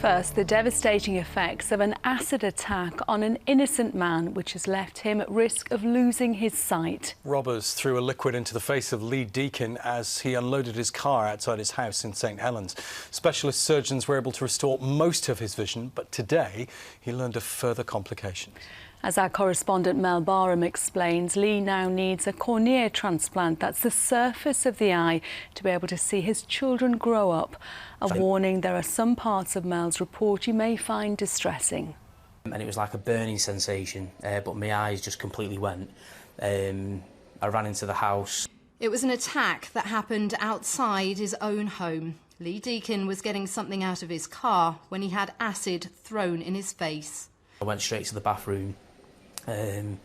First, the devastating effects of an acid attack on an innocent man, which has left him at risk of losing his sight. Robbers threw a liquid into the face of Lee Deakin as he unloaded his car outside his house in St Helens. Specialist surgeons were able to restore most of his vision, but today he learned of further complications. As our correspondent Mel Barham explains, Lee now needs a cornea transplant. That's the surface of the eye to be able to see his children grow up. A warning, there are some parts of Mel's report you may find distressing. And it was like a burning sensation, but my eyes just completely went. I ran into the house. It was an attack that happened outside his own home. Lee Deakin was getting something out of his car when he had acid thrown in his face. I went straight to the bathroom and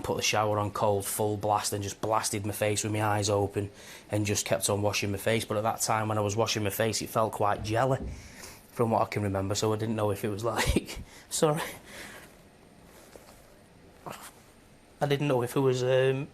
put the shower on cold, full blast, and just blasted my face with my eyes open and just kept on washing my face. But at that time, when I was washing my face, it felt quite jelly, from what I can remember, so I didn't know if it was like... Sorry. I didn't know if it was, you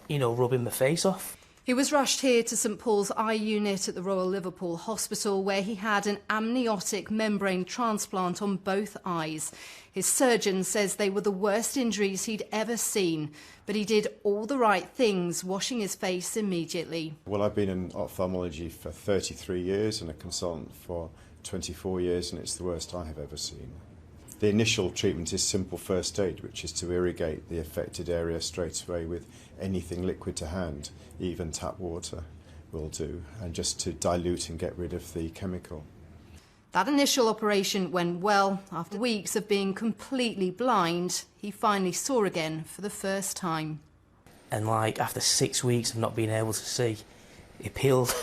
know, rubbing my face off. He was rushed here to St Paul's Eye Unit at the Royal Liverpool Hospital, where he had an amniotic membrane transplant on both eyes. His surgeon says they were the worst injuries he'd ever seen, but he did all the right things, washing his face immediately. Well, I've been in ophthalmology for 33 years and a consultant for 24 years, and it's the worst I have ever seen. The initial treatment is simple first aid, which is to irrigate the affected area straight away with anything liquid to hand, even tap water will do, and just to dilute and get rid of the chemical. That initial operation went well. After weeks of being completely blind, he finally saw again for the first time. And like after 6 weeks of not being able to see, it peeled.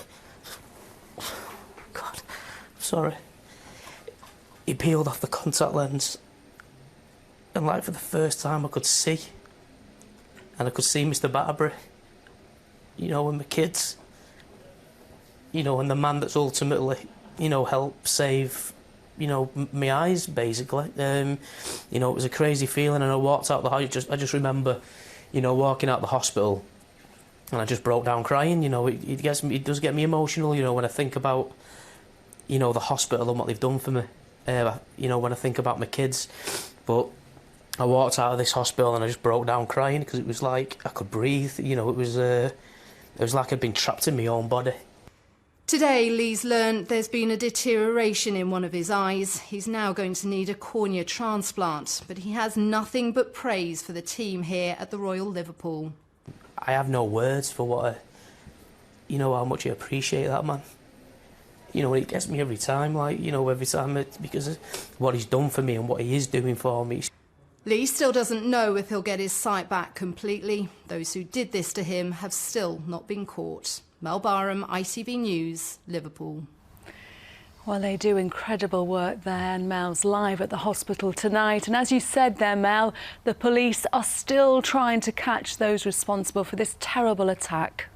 God, I'm sorry. It peeled off the contact lens, and like for the first time I could see, and I could see Mr. Batterbury, you know, and my kids, you know, and the man that's ultimately, you know, helped save, you know, my eyes, basically. You know, it was a crazy feeling, and I walked out the house. I just remember, you know, walking out the hospital, and I just broke down crying. You know, it does get me emotional, you know, when I think about, you know, the hospital and what they've done for me. You know, when I think about my kids. But I walked out of this hospital and I just broke down crying because it was like I could breathe. You know, it was like I'd been trapped in my own body. Today, Lee's learned there's been a deterioration in one of his eyes. He's now going to need a cornea transplant, but he has nothing but praise for the team here at the Royal Liverpool. I have no words for what you know, how much I appreciate that man. You know, it gets me every time, like, you know, every time, because of what he's done for me and what he is doing for me. Lee still doesn't know if he'll get his sight back completely. Those who did this to him have still not been caught. Mel Barham, ITV News, Liverpool. Well, they do incredible work there, and Mel's live at the hospital tonight. And as you said there, Mel, the police are still trying to catch those responsible for this terrible attack.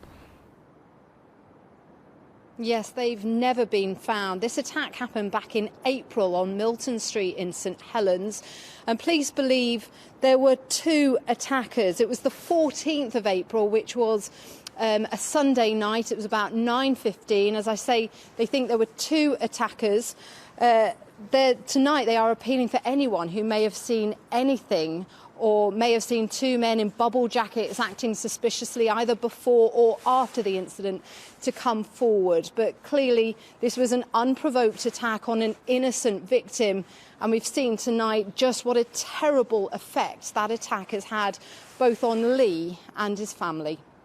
Yes, they've never been found. This attack happened back in April on Milton Street in St Helens, and police believe there were two attackers. It was the 14th of April, which was a Sunday night. It was about 9:15. As I say, they think there were two attackers. Tonight they are appealing for anyone who may have seen anything or may have seen two men in bubble jackets acting suspiciously either before or after the incident to come forward. But clearly this was an unprovoked attack on an innocent victim, and we've seen tonight just what a terrible effect that attack has had both on Lee and his family.